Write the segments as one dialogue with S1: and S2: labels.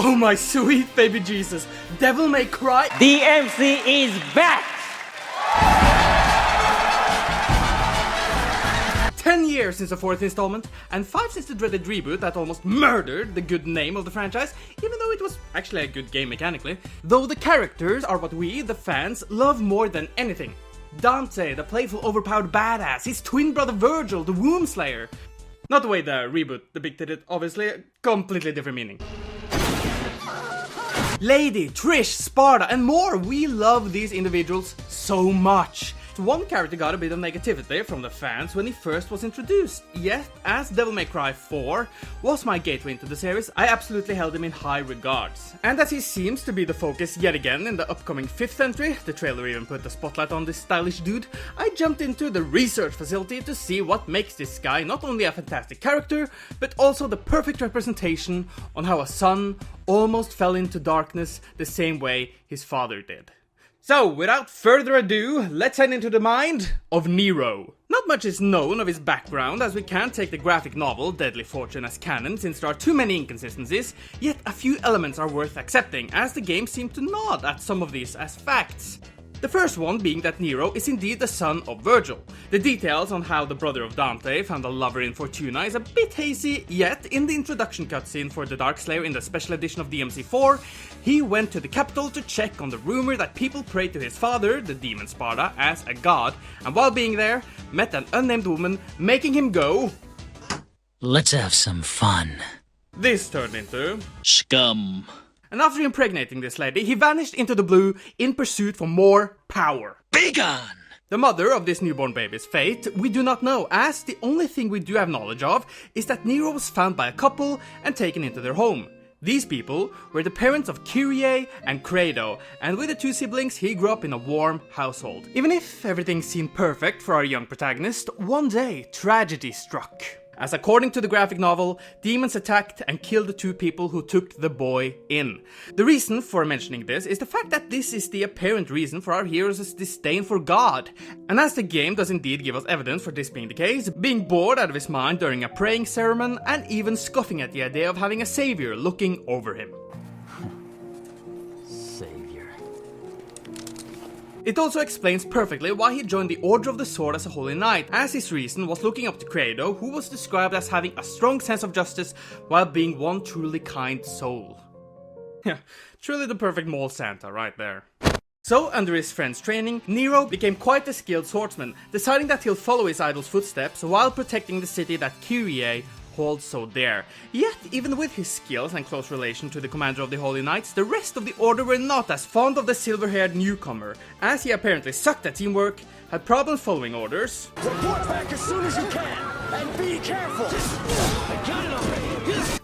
S1: Oh my sweet baby Jesus, Devil May Cry.
S2: DMC is back!
S1: 10 years since the 4th installment, and 5 since the dreaded reboot that almost murdered the good name of the franchise, even though it was actually a good game mechanically. Though the characters are what we, the fans, love more than anything. Dante, the playful, overpowered badass, his twin brother Virgil, the womb slayer. Not the way the reboot depicted it, obviously, a completely different meaning. Lady, Trish, Sparda, and more, we love these individuals so much. One character got a bit of negativity from the fans when he first was introduced, yet as Devil May Cry 4 was my gateway into the series, I absolutely held him in high regards. And as he seems to be the focus yet again in the upcoming 5th entry, the trailer even put the spotlight on this stylish dude, I jumped into the research facility to see what makes this guy not only a fantastic character, but also the perfect representation on how a son almost fell into darkness the same way his father did. So, without further ado, let's head into the mind of Nero. Not much is known of his background, as we can't take the graphic novel Deadly Fortune as canon since there are too many inconsistencies, yet a few elements are worth accepting, as the game seemed to nod at some of these as facts. The first one being that Nero is indeed the son of Virgil. The details on how the brother of Dante found a lover in Fortuna is a bit hazy, yet in the introduction cutscene for the Darkslayer in the special edition of DMC4, he went to the capital to check on the rumor that people prayed to his father, the demon Sparda, as a god, and while being there, met an unnamed woman, making him go,
S3: "Let's have some fun."
S1: This turned into
S3: Scum.
S1: And after impregnating this lady, he vanished into the blue in pursuit for more power.
S3: Be gone!
S1: The mother of this newborn baby's fate, we do not know, as the only thing we do have knowledge of is that Nero was found by a couple and taken into their home. These people were the parents of Kyrie and Credo, and with the two siblings, he grew up in a warm household. Even if everything seemed perfect for our young protagonist, one day tragedy struck. As according to the graphic novel, demons attacked and killed the two people who took the boy in. The reason for mentioning this is the fact that this is the apparent reason for our hero's disdain for God. And as the game does indeed give us evidence for this being the case, being bored out of his mind during a praying ceremony and even scoffing at the idea of having a savior looking over him. It also explains perfectly why he joined the Order of the Sword as a Holy Knight, as his reason was looking up to Credo, who was described as having a strong sense of justice while being one truly kind soul. Yeah, truly the perfect mole Santa right there. So, under his friend's training, Nero became quite a skilled swordsman, deciding that he'll follow his idol's footsteps while protecting the city that Kyrie holds so dear. Yet, even with his skills and close relation to the commander of the Holy Knights, the rest of the order were not as fond of the silver-haired newcomer, as he apparently sucked at teamwork, had problems following orders,
S4: report back as soon as you can, and be careful! I got it already!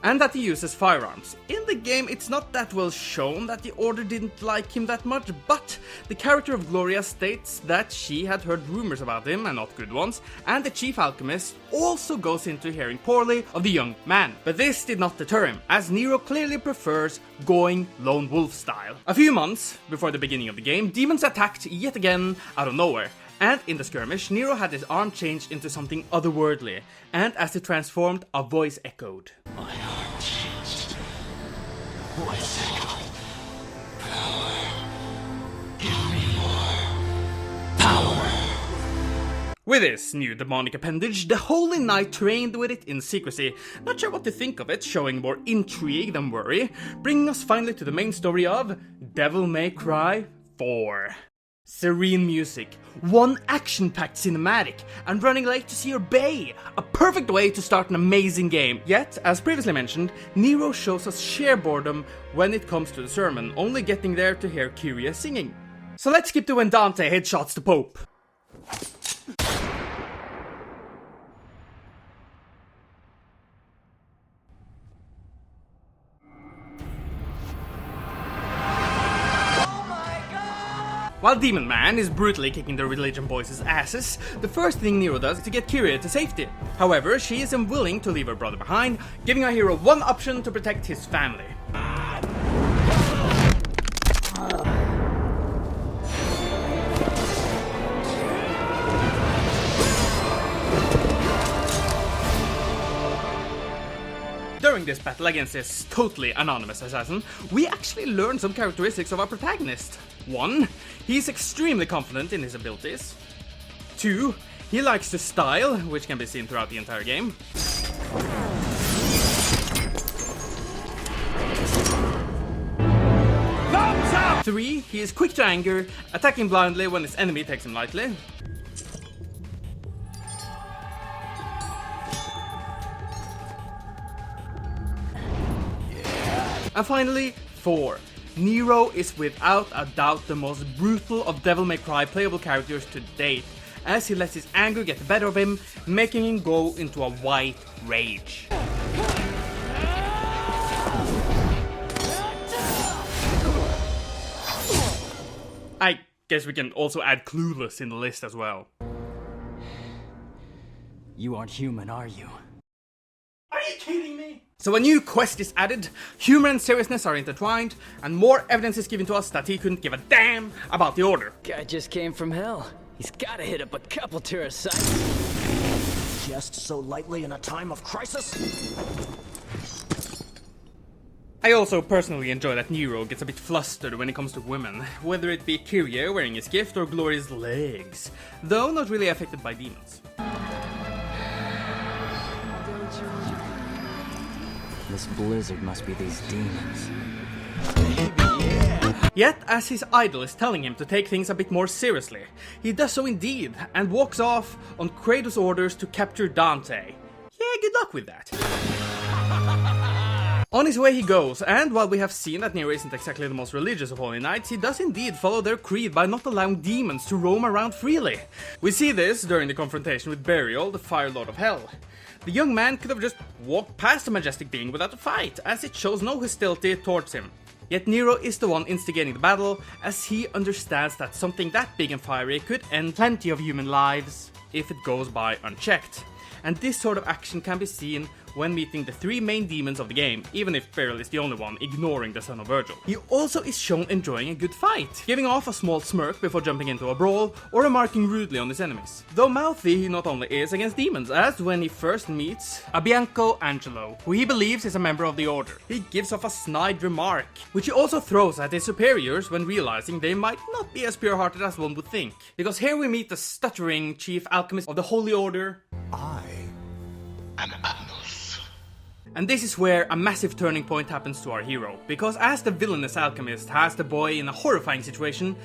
S1: and that he uses firearms. In the game, it's not that well shown that the Order didn't like him that much, but the character of Gloria states that she had heard rumors about him, and not good ones, and the chief alchemist also goes into hearing poorly of the young man. But this did not deter him, as Nero clearly prefers going lone wolf style. A few months before the beginning of the game, demons attacked yet again out of nowhere. And in the skirmish, Nero had his arm changed into something otherworldly, and as it transformed, a voice echoed.
S4: My arm changed. Voice echo. Power. Give me more power.
S1: With this new demonic appendage, the Holy Knight trained with it in secrecy. Not sure what to think of it, showing more intrigue than worry, bringing us finally to the main story of Devil May Cry 4. Serene music, one action-packed cinematic, and running late to see your bay. A perfect way to start an amazing game. Yet, as previously mentioned, Nero shows us sheer boredom when it comes to the sermon, only getting there to hear Kyrie singing. So let's skip to when Dante headshots the Pope. While Demon Man is brutally kicking the religion boys' asses, the first thing Nero does is to get Kyrie to safety. However, she is unwilling to leave her brother behind, giving our hero one option to protect his family. during this battle against this totally anonymous assassin, we actually learn some characteristics of our protagonist. 1. He's extremely confident in his abilities. 2. He likes to style, which can be seen throughout the entire game. 3. He is quick to anger, attacking blindly when his enemy takes him lightly. And finally, 4. Nero is without a doubt the most brutal of Devil May Cry playable characters to date, as he lets his anger get the better of him, making him go into a white rage. I guess we can also add Clueless in the list as well.
S4: You aren't human, are you?
S1: Are you kidding me? So a new quest is added, humor and seriousness are intertwined, and more evidence is given to us that he couldn't give a damn about the Order.
S4: Guy just came from hell. He's gotta hit up a couple tourist sites.
S5: Just so lightly in a time of crisis?
S1: I also personally enjoy that Nero gets a bit flustered when it comes to women, whether it be Kyrie wearing his gift or Glory's legs, though not really affected by demons.
S4: This blizzard must be these demons.
S1: Yet, as his idol is telling him to take things a bit more seriously, he does so indeed, and walks off on Kratos' orders to capture Dante. Yeah, good luck with that. On his way he goes, and while we have seen that Nero isn't exactly the most religious of Holy Knights, he does indeed follow their creed by not allowing demons to roam around freely. We see this during the confrontation with Burial, the Fire Lord of Hell. The young man could have just walked past the majestic being without a fight, as it shows no hostility towards him. Yet Nero is the one instigating the battle, as he understands that something that big and fiery could end plenty of human lives if it goes by unchecked. And this sort of action can be seen when meeting the 3 main demons of the game, even if Beryl is the only one ignoring the son of Virgil. He also is shown enjoying a good fight, giving off a small smirk before jumping into a brawl, or remarking rudely on his enemies. Though mouthy he not only is against demons, as when he first meets Bianco Angelo, who he believes is a member of the Order. He gives off a snide remark, which he also throws at his superiors when realizing they might not be as pure-hearted as one would think. Because here we meet the stuttering chief alchemist of the Holy Order. And this is where a massive turning point happens to our hero, because as the villainous alchemist has the boy in a horrifying situation,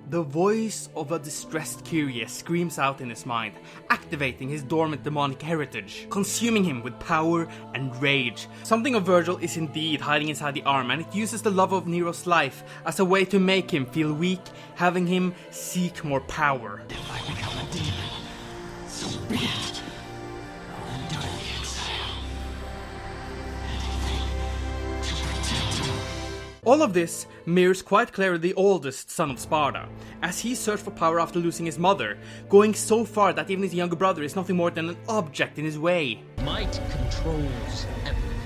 S1: the voice of a distressed Kyrie screams out in his mind, activating his dormant demonic heritage, consuming him with power and rage. Something of Virgil is indeed hiding inside the arm, and it uses the love of Nero's life as a way to make him feel weak, having him seek more power.
S5: If I become a demon, so be it.
S1: All of this mirrors quite clearly the oldest Son of Sparda, as he searched for power after losing his mother, going so far that even his younger brother is nothing more than an object in his way.
S3: Might controls everything,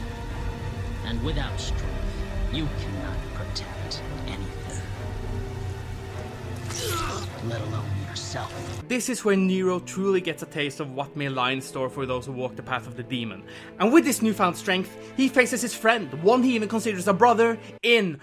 S3: and without strength, you cannot protect anything, let alone yourself.
S1: This is where Nero truly gets a taste of what may lie in store for those who walk the path of the demon. And with this newfound strength, he faces his friend, one he even considers a brother, in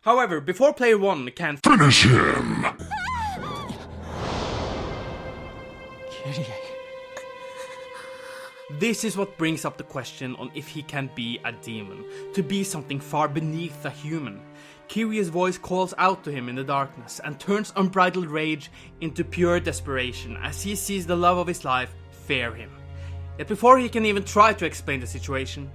S1: However, before player 1 can finish him, this is what brings up the question on if he can be a demon, to be something far beneath a human. Kyrie's voice calls out to him in the darkness and turns unbridled rage into pure desperation as he sees the love of his life fear him. Yet before he can even try to explain the situation,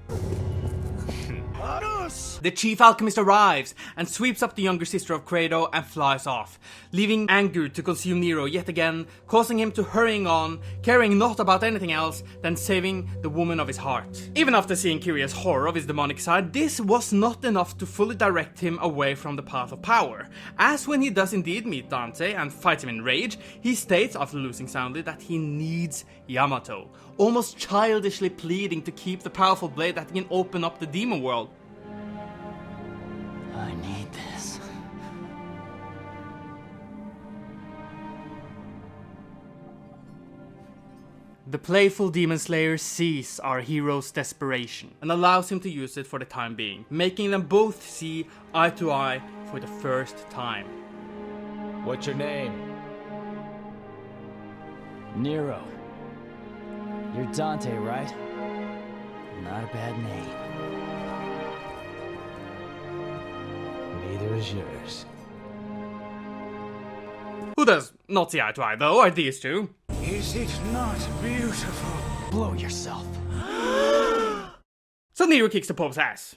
S1: The chief alchemist arrives and sweeps up the younger sister of Credo and flies off, leaving anger to consume Nero yet again, causing him to hurrying on, caring not about anything else than saving the woman of his heart. Even after seeing Kyria's horror of his demonic side, this was not enough to fully direct him away from the path of power, as when he does indeed meet Dante and fights him in rage, he states after losing soundly that he needs Yamato, almost childishly pleading to keep the powerful blade that can open up the demon world.
S3: I need this.
S1: The playful demon slayer sees our hero's desperation and allows him to use it for the time being, making them both see eye to eye for the first time.
S4: What's your name?
S2: Nero. You're Dante, right? Not a bad name.
S4: Neither is yours.
S1: Who does not see eye to eye though are these two.
S5: Is it not beautiful?
S2: Blow yourself.
S1: So Nero kicks the Pope's ass.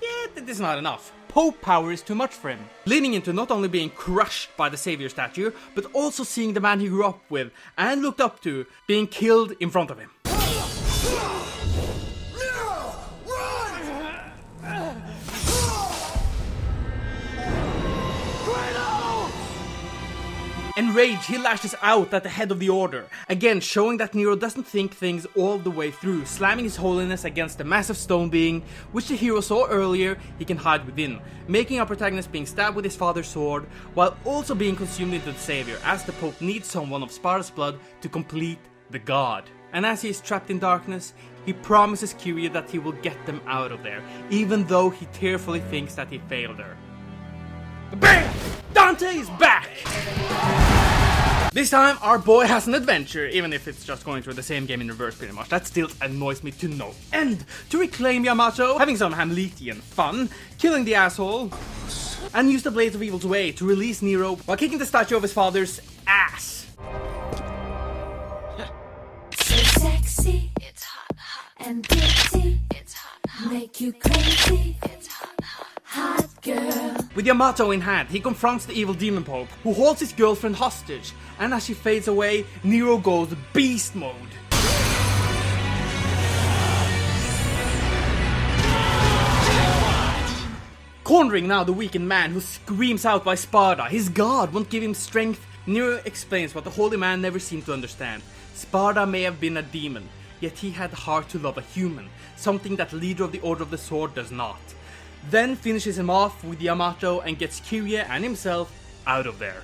S1: Yet it is not enough. Pope power is too much for him, leaning into not only being crushed by the savior statue, but also seeing the man he grew up with and looked up to being killed in front of him. Enraged, he lashes out at the head of the order, again showing that Nero doesn't think things all the way through, slamming his holiness against the massive stone being, which the hero saw earlier he can hide within, making our protagonist being stabbed with his father's sword, while also being consumed into the savior, as the Pope needs Son of Sparda's blood to complete the god. And as he is trapped in darkness, he promises Kyria that he will get them out of there, even though he tearfully thinks that he failed her. Bam! Dante is back! This time, our boy has an adventure, even if it's just going through the same game in reverse pretty much. That still annoys me to no end. To reclaim Yamato, having some Hamletian fun, killing the asshole, and use the Blades of Evil's way to release Nero while kicking the statue of his father's ass.
S6: So sexy, it's hot, hot, and ditty, it's hot, hot, make you crazy, it's hot, hot, hot girl.
S1: With Yamato in hand, he confronts the evil demon Pope, who holds his girlfriend hostage, and as she fades away, Nero goes beast mode. Cornering now the weakened man who screams out by Sparda, his god won't give him strength. Nero explains what the holy man never seemed to understand. Sparda may have been a demon, yet he had the heart to love a human, something that leader of the Order of the Sword does not. Then finishes him off with Yamato and gets Kyria and himself out of there.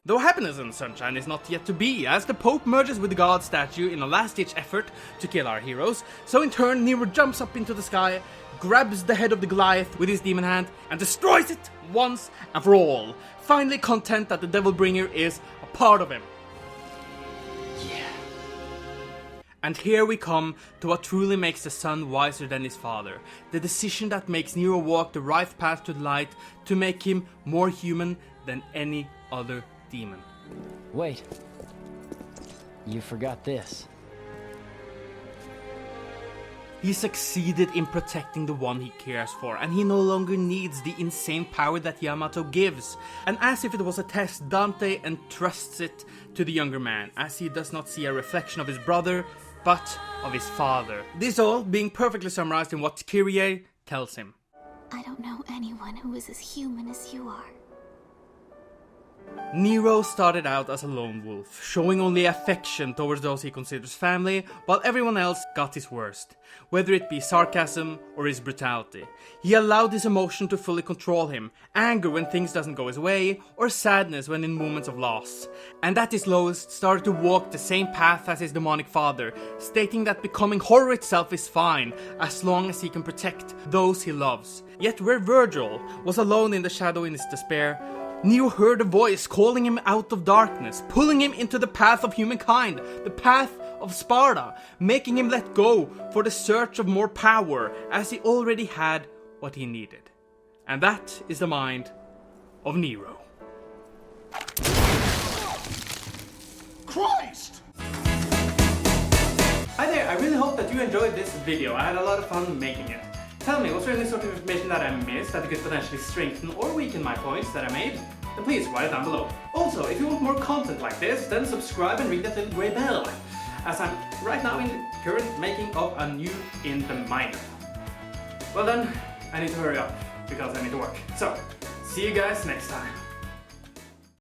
S1: Though happiness and sunshine is not yet to be, as the Pope merges with the god statue in a last-ditch effort to kill our heroes, so in turn Nero jumps up into the sky, grabs the head of the Goliath with his demon hand, and destroys it once and for all, finally content that the Devil Bringer is a part of him. And here we come to what truly makes the son wiser than his father. The decision that makes Nero walk the right path to the light to make him more human than any other demon.
S2: Wait. You forgot this.
S1: He succeeded in protecting the one he cares for, and he no longer needs the insane power that Yamato gives. And as if it was a test, Dante entrusts it to the younger man, as he does not see a reflection of his brother, but of his father. This all being perfectly summarized in what Kyrie tells him.
S6: I don't know anyone who is as human as you are.
S1: Nero started out as a lone wolf, showing only affection towards those he considers family, while everyone else got his worst, whether it be sarcasm or his brutality. He allowed his emotion to fully control him, anger when things doesn't go his way, or sadness when in moments of loss. And at his lowest, started to walk the same path as his demonic father, stating that becoming horror itself is fine, as long as he can protect those he loves. Yet where Virgil was alone in the shadow in his despair, Nero heard a voice calling him out of darkness, pulling him into the path of humankind, the path of Sparda, making him let go for the search of more power, as he already had what he needed. And that is the mind of Nero.
S5: Christ!
S1: Hi there, I really hope that you enjoyed this video. I had a lot of fun making it. Tell me, was there any sort of information that I missed that could potentially strengthen or weaken my points that I made? Then please write it down below. Also, if you want more content like this, then subscribe and ring that little grey bell, as I'm right now in the current making of a new In the Minor. Well then, I need to hurry up, because I need to work. So, see you guys next time.